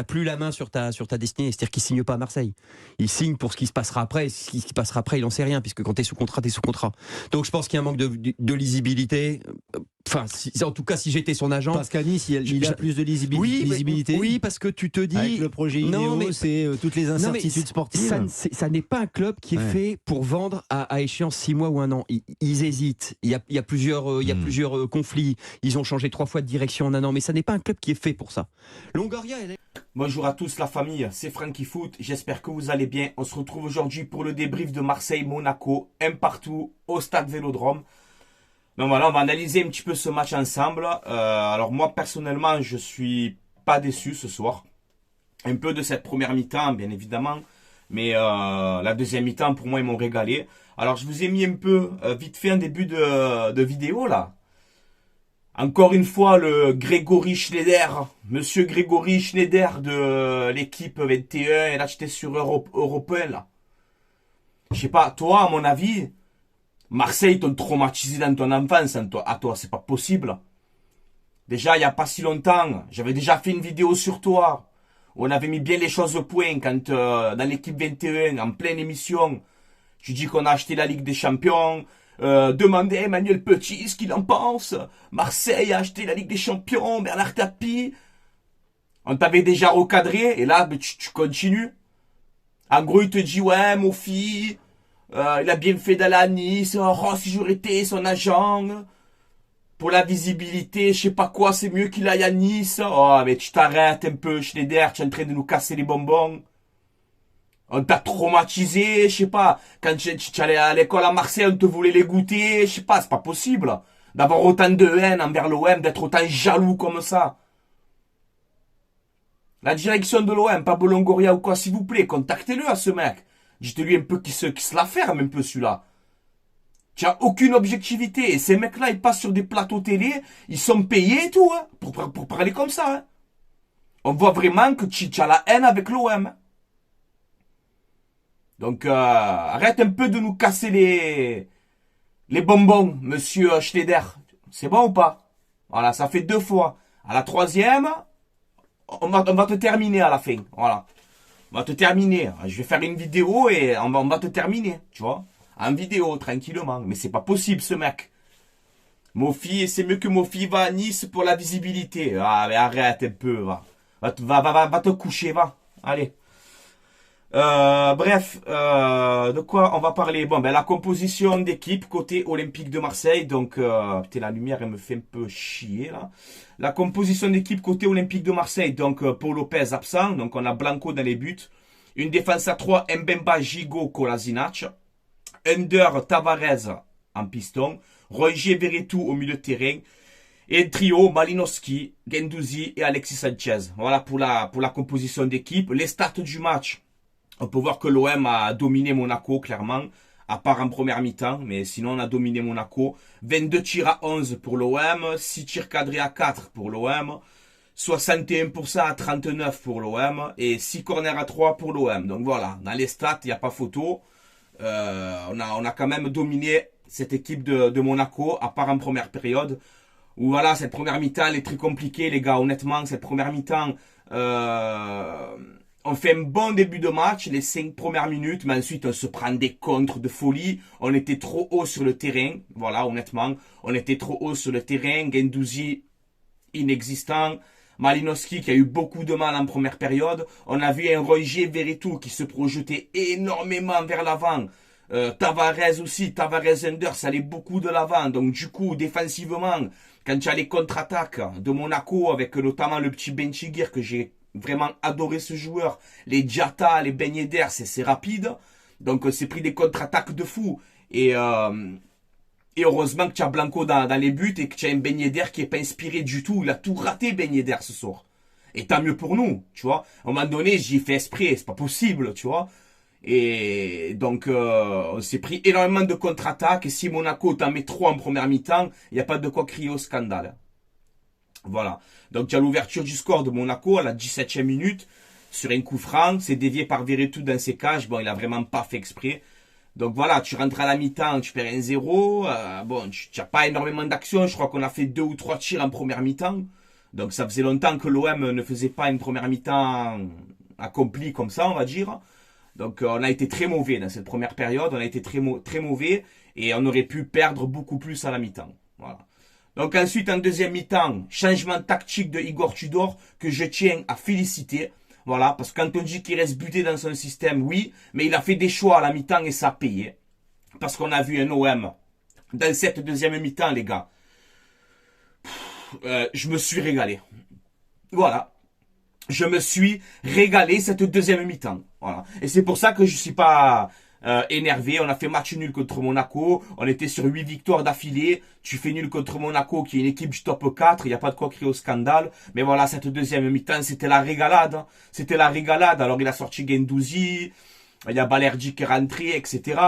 plus la main sur ta destinée. C'est-à-dire qu'il signe pas à Marseille. Il signe pour ce qui se passera après. Ce qui se passera après, il en sait rien, puisque quand tu es sous contrat, tu es sous contrat. Donc je pense qu'il y a un manque de lisibilité. Enfin, en tout cas, si j'étais son agent. Parce qu'à Nice, il a plus de lisibilité. Oui, parce que tu te dis. Avec le projet Ineos, c'est toutes les incertitudes sportives. Ça n'est pas un club qui est fait pour vendre à échéance 6 mois ou 1 an. Ils hésitent. Il y a plusieurs conflits. Ils ont changé 3 fois de direction en 1 an. Mais ça n'est pas un club qui est fait pour ça. Longoria, Bonjour à tous la famille, c'est Franky Foot. J'espère que vous allez bien. On se retrouve aujourd'hui pour le débrief de Marseille-Monaco. Un partout au stade Vélodrome. Donc voilà, on va analyser un petit peu ce match ensemble. Alors moi personnellement, je suis pas déçu ce soir. Un peu de cette première mi-temps, bien évidemment. Mais la deuxième mi-temps, pour moi, ils m'ont régalé. Alors je vous ai mis un peu, vite fait, un début de vidéo là. Encore une fois, le Grégory Schneider, monsieur Grégory Schneider de l'équipe 21. Et là, j'étais sur Européen là. Je sais pas, toi, à mon avis... Marseille t'ont traumatisé dans ton enfance, à toi, c'est pas possible. Déjà, il y a pas si longtemps, j'avais déjà fait une vidéo sur toi, où on avait mis bien les choses au point, quand dans l'équipe 21, en pleine émission, je dis qu'on a acheté la Ligue des Champions, demandez à Emmanuel Petit ce qu'il en pense, Marseille a acheté la Ligue des Champions, Bernard Tapie, on t'avait déjà recadré, et là, tu continues. En gros, il te dit, ouais, mon fils... il a bien fait d'aller à Nice. Oh, si j'aurais été son agent. Pour la visibilité, je sais pas quoi, c'est mieux qu'il aille à Nice. Oh, mais tu t'arrêtes un peu, Schneider. Tu es en train de nous casser les bonbons. On t'a traumatisé, je sais pas. Quand tu allais à l'école à Marseille, on te voulait les goûter. Je sais pas, c'est pas possible. D'avoir autant de haine envers l'OM, d'être autant jaloux comme ça. La direction de l'OM, pas Longoria ou quoi, s'il vous plaît, contactez-le à ce mec. Dites-lui un peu qui se la ferme un peu celui-là. Tu n'as aucune objectivité. Et ces mecs-là, ils passent sur des plateaux télé, ils sont payés et tout, hein, pour parler comme ça. Hein. On voit vraiment que tu as la haine avec l'OM. Donc, arrête un peu de nous casser les bonbons, monsieur Schneider. C'est bon ou pas? Voilà, ça fait 2 fois. À la 3e, on va te terminer à la fin. Voilà. On va te terminer. Je vais faire une vidéo et on va te terminer, tu vois. En vidéo, tranquillement. Mais c'est pas possible, ce mec. Mofi, c'est mieux que Mofi va à Nice pour la visibilité. Ah, mais arrête un peu, va. Va te coucher, va. Allez. Bref, de quoi on va parler? Bon, ben la composition d'équipe côté Olympique de Marseille. Donc, putain, la lumière, elle me fait un peu chier, là. La composition d'équipe côté Olympique de Marseille. Donc, Paul Lopez absent. Donc, on a Blanco dans les buts. Une défense à 3, Mbemba, Gigot, Kolasinac. Under, Tavares en piston. Roger Verretou au milieu de terrain. Et trio, Malinowski, Guendouzi et Alexis Sanchez. Voilà pour la composition d'équipe. Les stats du match. On peut voir que l'OM a dominé Monaco, clairement, à part en première mi-temps, mais sinon on a dominé Monaco. 22 tirs à 11 pour l'OM, 6 tirs cadrés à 4 pour l'OM, 61% à 39 pour l'OM, et 6 corners à 3 pour l'OM. Donc voilà, dans les stats, il n'y a pas photo. On a quand même dominé cette équipe de Monaco, à part en première période. Où voilà, cette première mi-temps, elle est très compliquée, les gars. Honnêtement, cette première mi-temps... on fait un bon début de match, les 5 premières minutes, mais ensuite on se prend des contres de folie. On était trop haut sur le terrain, voilà, honnêtement. On était trop haut sur le terrain, Guendouzi inexistant, Malinowski qui a eu beaucoup de mal en première période. On a vu un Roger Verretou qui se projetait énormément vers l'avant. Tavares aussi, Tavares Under, ça allait beaucoup de l'avant. Donc du coup, défensivement, quand tu as les contre-attaques de Monaco, avec notamment le petit Benchigir que j'ai vraiment adoré ce joueur. Les Diatta, les Ben Yedder, c'est rapide. Donc, c'est pris des contre-attaques de fou. Et heureusement que tu as Blanco dans les buts et que tu as un Ben Yedder qui n'est pas inspiré du tout. Il a tout raté, Ben Yedder, ce soir. Et tant mieux pour nous, tu vois. À un moment donné, j'y ai fait esprit. C'est pas possible, tu vois. Et donc, on s'est pris énormément de contre-attaques. Et si Monaco t'en met 3 en première mi-temps, il n'y a pas de quoi crier au scandale. Voilà. Donc, tu as l'ouverture du score de Monaco à la 17e minute sur un coup franc. C'est dévié par Verretou dans ses cages. Bon, il a vraiment pas fait exprès. Donc, voilà, tu rentres à la mi-temps, tu perds 1-0. Bon, tu n'as pas énormément d'actions. Je crois qu'on a fait 2 ou 3 tirs en première mi-temps. Donc ça faisait longtemps que l'OM ne faisait pas une première mi-temps accomplie comme ça, on va dire. Donc on a été très mauvais dans cette première période, on a été très mauvais et on aurait pu perdre beaucoup plus à la mi-temps. Voilà. Donc ensuite en deuxième mi-temps, changement tactique de Igor Tudor que je tiens à féliciter. Voilà, parce que quand on dit qu'il reste buté dans son système, oui, mais il a fait des choix à la mi-temps et ça a payé. Parce qu'on a vu un OM dans cette deuxième mi-temps, les gars. Je me suis régalé. Voilà. Je me suis régalé cette deuxième mi-temps. Voilà. Et c'est pour ça que je suis pas énervé. On a fait match nul contre Monaco. On était sur 8 victoires d'affilée. Tu fais nul contre Monaco, qui est une équipe du top 4. Il n'y a pas de quoi crier au scandale. Mais voilà, cette deuxième mi-temps, c'était la régalade. C'était la régalade. Alors, il a sorti Guendouzi. Il y a Balerdi qui est rentré, etc.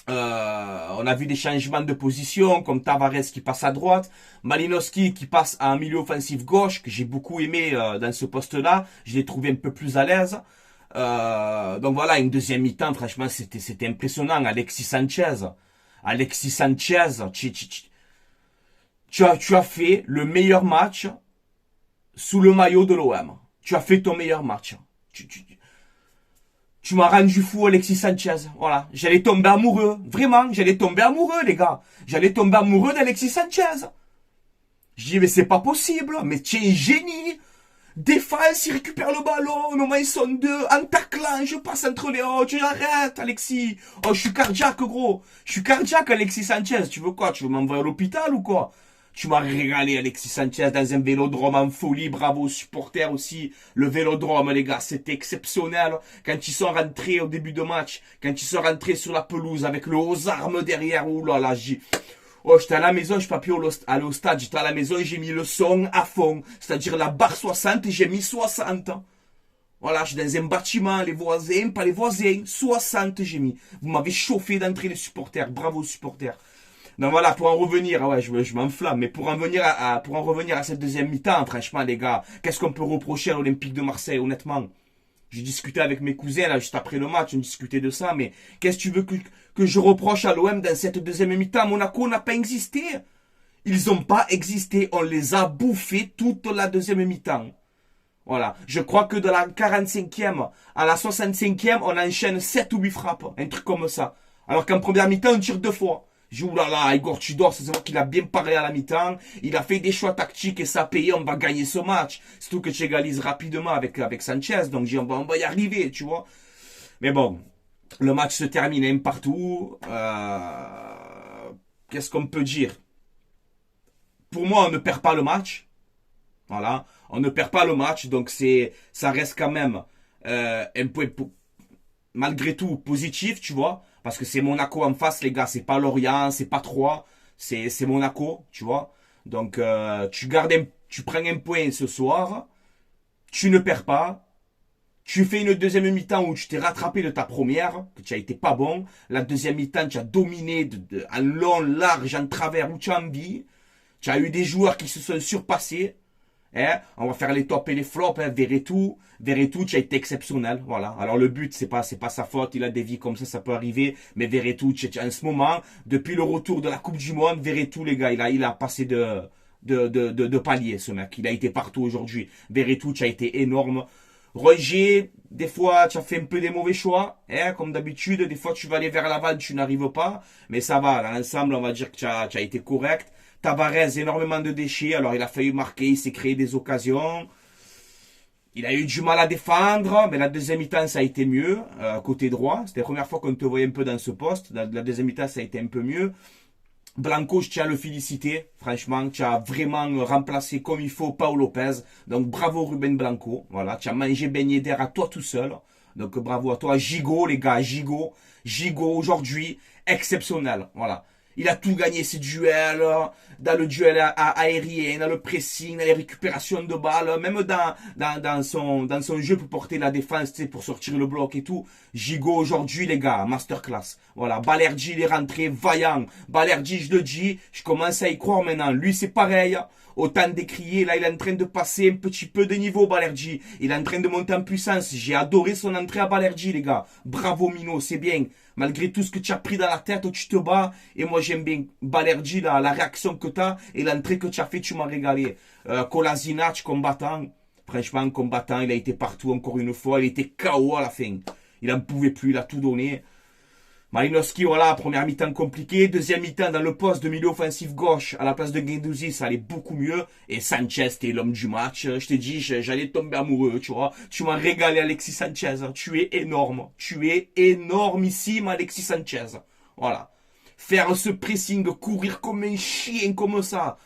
On a vu des changements de position, comme Tavares qui passe à droite, Malinowski qui passe à un milieu offensif gauche, que j'ai beaucoup aimé dans ce poste-là. Je l'ai trouvé un peu plus à l'aise. Donc voilà, une deuxième mi-temps, franchement, c'était impressionnant. Alexis Sanchez, tu as fait le meilleur match sous le maillot de l'OM. Tu as fait ton meilleur match. Tu m'as rendu fou, Alexis Sanchez. Voilà. J'allais tomber amoureux. Vraiment, j'allais tomber amoureux, les gars. J'allais tomber amoureux d'Alexis Sanchez. Je dis, mais c'est pas possible. Mais tu es un génie. Défense, il récupère le ballon. Nos mains, ils sont deux. En taclant, je passe entre les hauts. Tu arrêtes, Alexis. Oh, je suis cardiaque, gros. Je suis cardiaque, Alexis Sanchez. Tu veux quoi? Tu veux m'envoyer à l'hôpital ou quoi? Tu m'as régalé, Alexis Sanchez, dans un vélodrome en folie. Bravo aux supporters aussi. Le vélodrome, les gars, c'était exceptionnel. Quand ils sont rentrés au début de match, quand ils sont rentrés sur la pelouse avec le haut arme derrière, oh là là, j'étais à la maison, je suis pas pu aller au stade. J'étais à la maison et j'ai mis le son à fond. C'est-à-dire la barre 60 et j'ai mis 60. Voilà, je suis dans un bâtiment, les voisins, pas les voisins, 60 j'ai mis. Vous m'avez chauffé d'entrer les supporters. Bravo aux supporters. Donc voilà, pour en revenir, ouais, je m'enflamme, mais pour en revenir à cette deuxième mi-temps, franchement, les gars, qu'est-ce qu'on peut reprocher à l'Olympique de Marseille, honnêtement? J'ai discuté avec mes cousins, là, juste après le match, on discutait de ça, mais qu'est-ce que tu veux que je reproche à l'OM dans cette deuxième mi-temps? Monaco n'a pas existé. Ils n'ont pas existé. On les a bouffés toute la deuxième mi-temps. Voilà. Je crois que de la 45e à la 65e, on enchaîne 7 ou 8 frappes. Un truc comme ça. Alors qu'en première mi-temps, on tire 2 fois. J'ai dit, oulala, Igor Tudor, c'est vrai qu'il a bien parlé à la mi-temps. Il a fait des choix tactiques et ça a payé, on va gagner ce match. Surtout que tu égalises rapidement avec Sanchez. Donc j'ai dit, on va y arriver, tu vois. Mais bon, le match se termine un partout. Qu'est-ce qu'on peut dire? Pour moi, on ne perd pas le match. Voilà. On ne perd pas le match. Donc ça reste quand même un point malgré tout positif, tu vois. Parce que c'est Monaco en face, les gars. C'est pas Lorient, c'est pas Troyes. C'est Monaco, tu vois. Donc, tu prends un point ce soir. Tu ne perds pas. Tu fais une deuxième mi-temps où tu t'es rattrapé de ta première, que tu as été pas bon. La deuxième mi-temps, tu as dominé en long, large, en travers, où tu as envie. Tu as eu des joueurs qui se sont surpassés. Hein? On va faire les tops et les flops. Hein? Verretou, tu as été exceptionnel. Voilà. Alors le but, c'est pas sa faute. Il a des vies comme ça peut arriver. Mais Verretou, en ce moment, depuis le retour de la Coupe du Monde, Verretou, les gars, il a passé de palier, ce mec. Il a été partout aujourd'hui. Verretou, tu as été énorme. Roger, des fois, tu as fait un peu des mauvais choix. Hein? Comme d'habitude, des fois, tu vas aller vers l'avant, tu n'arrives pas. Mais ça va. Dans l'ensemble, on va dire que tu as été correct. Tavares, énormément de déchets. Alors, il a failli marquer, il s'est créé des occasions. Il a eu du mal à défendre, mais la deuxième mi-temps, ça a été mieux. Côté droit, c'était la première fois qu'on te voyait un peu dans ce poste. La deuxième mi-temps, ça a été un peu mieux. Blanco, je tiens à le féliciter. Franchement, tu as vraiment remplacé comme il faut Pau Lopez. Donc, bravo Ruben Blanco. Voilà, tu as mangé Ben Yedder à toi tout seul. Donc, bravo à toi. Gigot, les gars, Gigot aujourd'hui, exceptionnel. Voilà. Il a tout gagné ses duels, dans le duel aérien, dans le pressing, dans les récupérations de balles, même dans son jeu pour porter la défense, pour sortir le bloc et tout. Gigot aujourd'hui, les gars, masterclass. Voilà, Balerdi, il est rentré vaillant. Balerdi, je le dis, je commence à y croire maintenant. Lui, c'est pareil. Autant décrié, là, il est en train de passer un petit peu de niveau, Balerdi. Il est en train de monter en puissance. J'ai adoré son entrée à Balerdi, les gars. Bravo, Mino, c'est bien. Malgré tout ce que tu as pris dans la tête, tu te bats. Et moi, j'aime bien Balerdi, la réaction que tu as et l'entrée que tu as fait, tu m'as régalé. Kolasinac, combattant. Franchement, combattant, il a été partout encore une fois. Il était KO à la fin. Il n'en pouvait plus, il a tout donné. Malinowski, voilà, première mi-temps compliquée. Deuxième mi-temps dans le poste de milieu offensif gauche à la place de Guendouzi, ça allait beaucoup mieux. Et Sanchez, t'es l'homme du match. Je t'ai dit, j'allais tomber amoureux, tu vois. Tu m'as régalé, Alexis Sanchez. Tu es énorme. Tu es énormissime, Alexis Sanchez. Voilà. Faire ce pressing, courir comme un chien comme ça.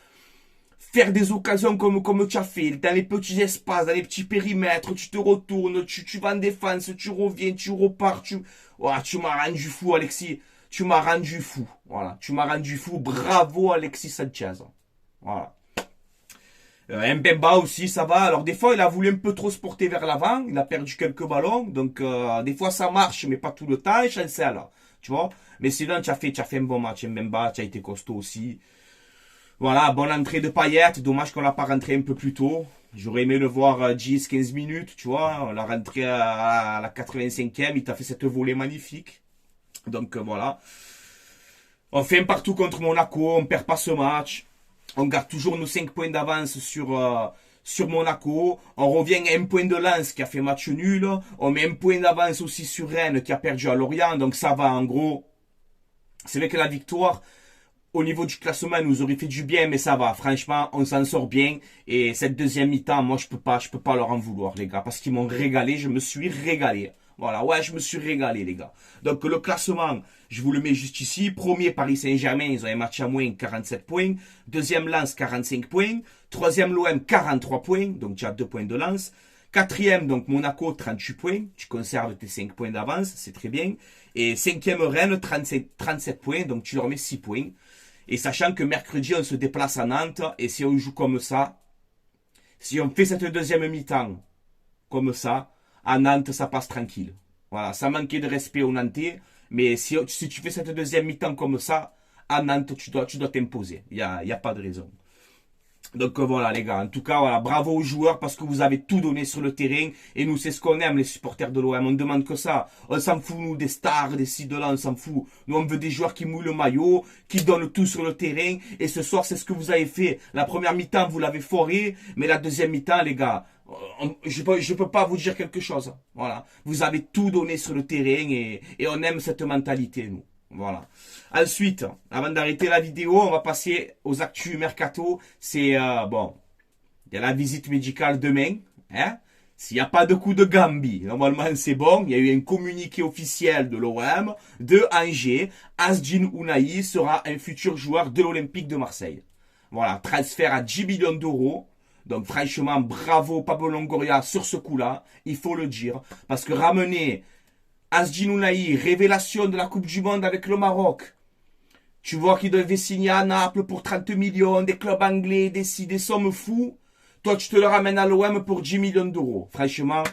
Faire des occasions comme tu as fait, dans les petits espaces, dans les petits périmètres, tu te retournes, tu vas en défense, tu reviens, tu repars, voilà, tu m'as rendu fou, Alexis. Tu m'as rendu fou. Voilà, tu m'as rendu fou. Bravo, Alexis Sanchez. Voilà. Mbemba aussi, ça va. Alors, des fois, il a voulu un peu trop se porter vers l'avant. Il a perdu quelques ballons. Donc, des fois, ça marche, mais pas tout le temps. Et chancel, tu vois. Mais sinon, tu as fait un bon match. Mbemba, tu as été costaud aussi. Voilà, bonne entrée de Payet. Dommage qu'on l'a pas rentré un peu plus tôt. J'aurais aimé le voir 10-15 minutes, tu vois. On l'a rentré à la 85e. Il t'a fait cette volée magnifique. Donc voilà. On fait un partout contre Monaco. On perd pas ce match. On garde toujours nos 5 points d'avance sur Monaco. On revient à un point de Lens qui a fait match nul. On met un point d'avance aussi sur Rennes qui a perdu à Lorient. Donc ça va en gros. C'est vrai que la victoire... Au niveau du classement, nous aurait fait du bien, mais ça va. Franchement, on s'en sort bien. Et cette deuxième mi-temps, moi, je peux pas leur en vouloir, les gars. Parce qu'ils m'ont régalé. Je me suis régalé. Voilà. Ouais, je me suis régalé, les gars. Donc, le classement, je vous le mets juste ici. Premier, Paris Saint-Germain. Ils ont un match à moins, 47 points. Deuxième, Lens, 45 points. Troisième, l'OM, 43 points. Donc, tu as 2 points de Lens. Quatrième, donc, Monaco, 38 points. Tu conserves tes 5 points d'avance. C'est très bien. Et cinquième, Rennes, 37 points. Donc, tu leur mets 6 points. Et sachant que mercredi, on se déplace à Nantes. Et si on joue comme ça, si on fait cette deuxième mi-temps comme ça, à Nantes, ça passe tranquille. Voilà, ça manquait de respect aux Nantais. Mais si tu fais cette deuxième mi-temps comme ça, à Nantes, tu dois t'imposer. Il y a pas de raison. Donc voilà les gars, en tout cas voilà, bravo aux joueurs parce que vous avez tout donné sur le terrain et nous c'est ce qu'on aime les supporters de l'OM, on ne demande que ça, on s'en fout nous des stars, des ci, de là, on s'en fout, nous on veut des joueurs qui mouillent le maillot, qui donnent tout sur le terrain et ce soir c'est ce que vous avez fait, la première mi-temps vous l'avez foré, mais la deuxième mi-temps les gars, je peux pas vous dire quelque chose, voilà, vous avez tout donné sur le terrain et on aime cette mentalité nous. Voilà. Ensuite, avant d'arrêter la vidéo, on va passer aux actus mercato. C'est bon, il y a la visite médicale demain. Hein? S'il n'y a pas de coup de Gambie, normalement c'est bon. Il y a eu un communiqué officiel de l'OM, de Angers. Asdin Ounahi sera un futur joueur de l'Olympique de Marseille. Voilà, transfert à 10 millions d'euros. Donc franchement, bravo Pablo Longoria sur ce coup-là. Il faut le dire. Parce que ramener Asdin Ounahi, révélation de la Coupe du Monde avec le Maroc. Tu vois qu'il devait signer à Naples pour 30 millions, des clubs anglais, des sommes fous. Toi, tu te le ramènes à l'OM pour 10 millions d'euros. Franchement,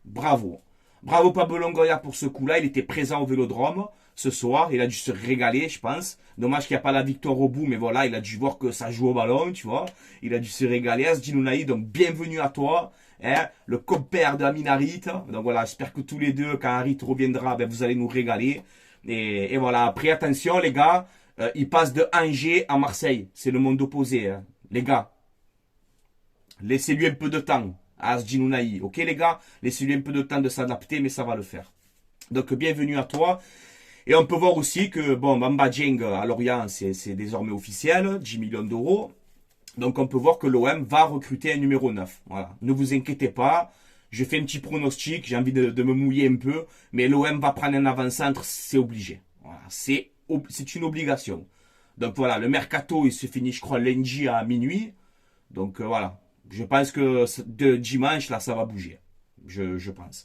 bravo. Bravo Pablo Longoria pour ce coup-là. Il était présent au Vélodrome ce soir. Il a dû se régaler, je pense. Dommage qu'il n'y a pas la victoire au bout, mais voilà, il a dû voir que ça joue au ballon, tu vois. Il a dû se régaler. Asdin Ounahi, donc bienvenue à toi. Hein, le compère de Amin Harit. Donc voilà, j'espère que tous les deux, quand Harit reviendra, ben, vous allez nous régaler. Et voilà, après attention les gars, il passe de Angers à Marseille. C'est le monde opposé, hein. Les gars. Laissez-lui un peu de temps à Asdin Ounahi. Ok les gars, laissez-lui un peu de temps de s'adapter, mais ça va le faire. Donc bienvenue à toi. Et on peut voir aussi que, bon, Bamba Dieng à Lorient, c'est désormais officiel, 10 millions d'euros. Donc on peut voir que l'OM va recruter un numéro 9. Voilà. Ne vous inquiétez pas. Je fais un petit pronostic. J'ai envie de me mouiller un peu. Mais l'OM va prendre un avant-centre. C'est obligé. Voilà. C'est une obligation. Donc voilà. Le mercato, il se finit, je crois, lundi à minuit. Donc voilà. Je pense que de dimanche, là, ça va bouger. Je pense.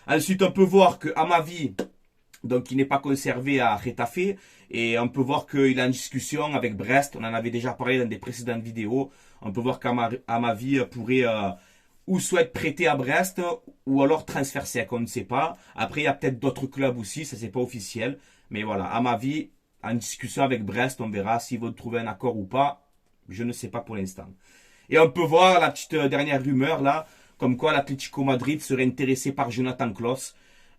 Ensuite, on peut voir que Amavi, donc il n'est pas conservé à Getafe. Et on peut voir qu'il est en discussion avec Brest. On en avait déjà parlé dans des précédentes vidéos. On peut voir qu'Amavi pourrait ou souhaite prêter à Brest ou alors transfert sec. On ne sait pas. Après, il y a peut-être d'autres clubs aussi. Ça, c'est pas officiel. Mais voilà, Amavi en discussion avec Brest. On verra s'ils vont trouver un accord ou pas. Je ne sais pas pour l'instant. Et on peut voir la petite dernière rumeur là. Comme quoi l'Atlético Madrid serait intéressé par Jonathan Klaus.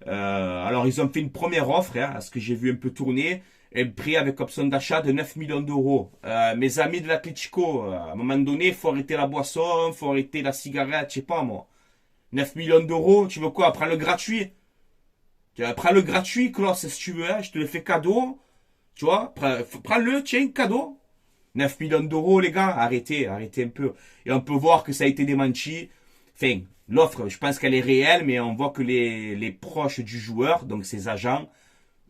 Alors, ils ont fait une première offre, hein, à ce que j'ai vu un peu tourner. Un prix avec option d'achat de 9 millions d'euros. Mes amis de l'Atlético, à un moment donné, il faut arrêter la boisson, il faut arrêter la cigarette, je sais pas moi. 9 millions d'euros, tu veux quoi? Prends le gratuit. Prends le gratuit, Klaus, si tu veux, hein, je te le fais cadeau. Tu vois, prends-le, tiens, cadeau. 9 millions d'euros, les gars, arrêtez un peu. Et on peut voir que ça a été démenti. Enfin, l'offre, je pense qu'elle est réelle, mais on voit que les proches du joueur, donc ses agents,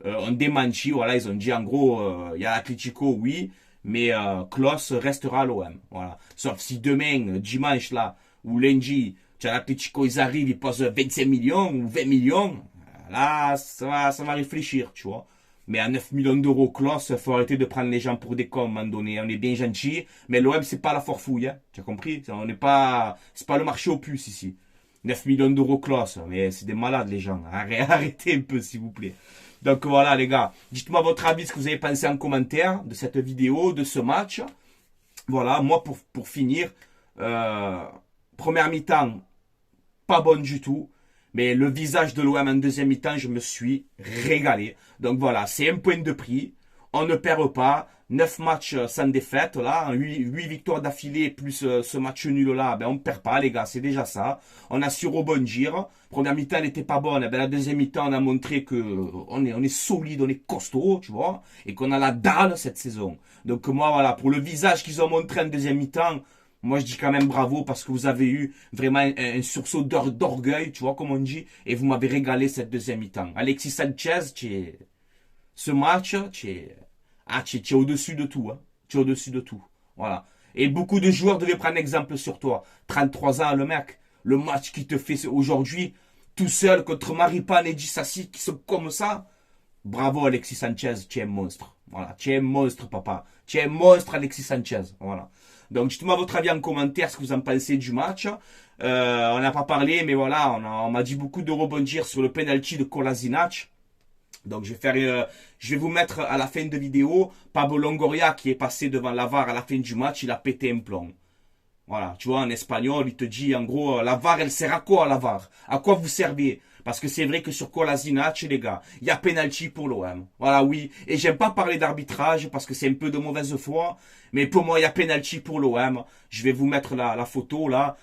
ont démenti. Voilà, ils ont dit en gros, il y a Atletico, oui, mais Klaus restera à l'OM. Voilà. Sauf si demain, dimanche là, ou lundi, tu as l'Atletico, ils arrivent, ils posent 25 millions ou 20 millions. Là, ça va réfléchir, tu vois. Mais à 9 millions d'euros, Klaus, faut arrêter de prendre les gens pour des cons à un moment donné. On est bien gentil, mais l'OM, c'est pas la forfouille, hein. Tu as compris? On n'est pas, c'est pas le marché aux puces ici. 9 millions d'euros, Klaus, mais c'est des malades, les gens. Arrêtez un peu, s'il vous plaît. Donc voilà, les gars. Dites-moi votre avis, ce que vous avez pensé en commentaire de cette vidéo, de ce match. Voilà, moi, pour finir, première mi-temps, pas bonne du tout. Mais le visage de l'OM en deuxième mi-temps, je me suis régalé. Donc voilà, c'est un point de prix. On ne perd pas. 9 matchs sans défaite, là. 8 victoires d'affilée, plus ce match nul là. Ben, on ne perd pas, les gars. C'est déjà ça. On a su rebondir. Première mi-temps, elle n'était pas bonne. Ben, la deuxième mi-temps, on a montré que on est solide, on est costaud, tu vois. Et qu'on a la dalle cette saison. Donc moi, voilà, pour le visage qu'ils ont montré en deuxième mi-temps, moi, je dis quand même bravo parce que vous avez eu vraiment un sursaut d'orgueil, tu vois, comme on dit. Et vous m'avez régalé cette deuxième mi-temps. Alexis Sanchez, ce match, tu es au-dessus de tout. Hein. Tu es au-dessus de tout. Voilà. Et beaucoup de joueurs devaient prendre exemple sur toi. 33 ans, le mec. Le match qui te fait aujourd'hui, tout seul contre Maripane et Dissassi qui sont comme ça. Bravo, Alexis Sanchez. Tu es un monstre. Voilà. Tu es un monstre, papa. Tu es un monstre, Alexis Sanchez. Voilà. Donc, dites-moi votre avis en commentaire, ce que vous en pensez du match. On n'a pas parlé, mais voilà, on m'a dit beaucoup de rebondir sur le penalty de Kolasinac. Donc, je vais vous mettre à la fin de vidéo Pablo Longoria qui est passé devant la VAR à la fin du match, il a pété un plomb. Voilà, tu vois, en espagnol, il te dit, en gros, la VAR, elle sert à quoi, la VAR? À quoi vous servez? Parce que c'est vrai que sur Kolasinac, les gars, il y a penalty pour l'OM. Voilà, oui. Et j'aime pas parler d'arbitrage parce que c'est un peu de mauvaise foi. Mais pour moi, il y a penalty pour l'OM. Je vais vous mettre la photo, là.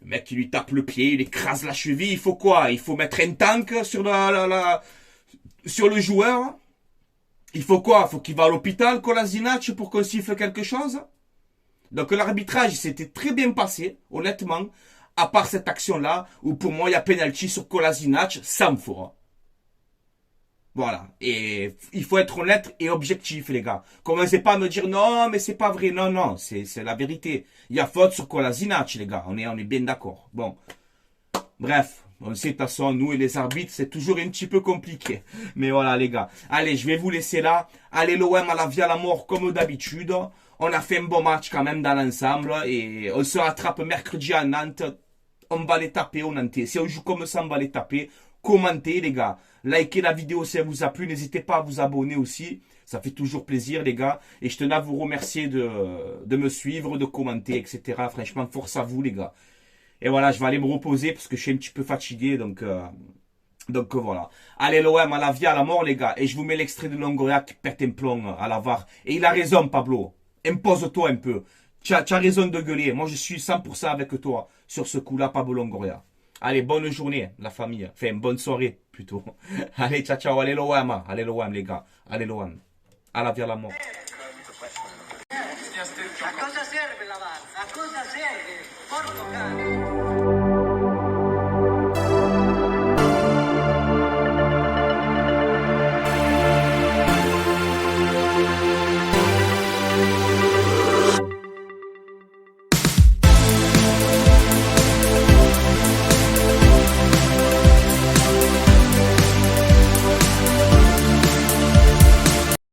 Le mec qui lui tape le pied, il écrase la cheville. Il faut quoi? Il faut mettre un tank sur sur le joueur. Il faut quoi? Il faut qu'il va à l'hôpital, Kolasinac, pour qu'on siffle quelque chose. Donc l'arbitrage s'était très bien passé, honnêtement. À part cette action-là, où pour moi, il y a penalty sur Kolasinac, ça me faut. Voilà. Et il faut être honnête et objectif, les gars. Commencez pas à me dire, non, mais c'est pas vrai. Non, non, c'est la vérité. Il y a faute sur Kolasinac, les gars. On est bien d'accord. Bon. Bref. On sait, de toute façon, nous et les arbitres, c'est toujours un petit peu compliqué. Mais voilà, les gars. Allez, je vais vous laisser là. Allez, l'OM à la vie à la mort, comme d'habitude. On a fait un bon match quand même dans l'ensemble. Et on se rattrape mercredi à Nantes. On va les taper au Nantais. Si on joue comme ça, on va les taper. Commentez, les gars. Likez la vidéo si elle vous a plu. N'hésitez pas à vous abonner aussi. Ça fait toujours plaisir, les gars. Et je tenais à vous remercier de me suivre, de commenter, etc. Franchement, force à vous, les gars. Et voilà, je vais aller me reposer parce que je suis un petit peu fatigué. Donc voilà. Allez, l'OM à la vie, à la mort, les gars. Et je vous mets l'extrait de Longoria qui pète un plomb à la VAR. Et il a raison, Pablo. Impose-toi un peu. Tu as raison de gueuler. Moi, je suis 100% avec toi sur ce coup-là, Pablo Longoria. Allez, bonne journée, la famille. Enfin, bonne soirée, plutôt. Allez, ciao, ciao. Allez, l'OM. Allez, l'OM, les gars. Allez, l'OM. À la vie, à la mort. A cosa serve la VAR? A cosa serve? Porco cane!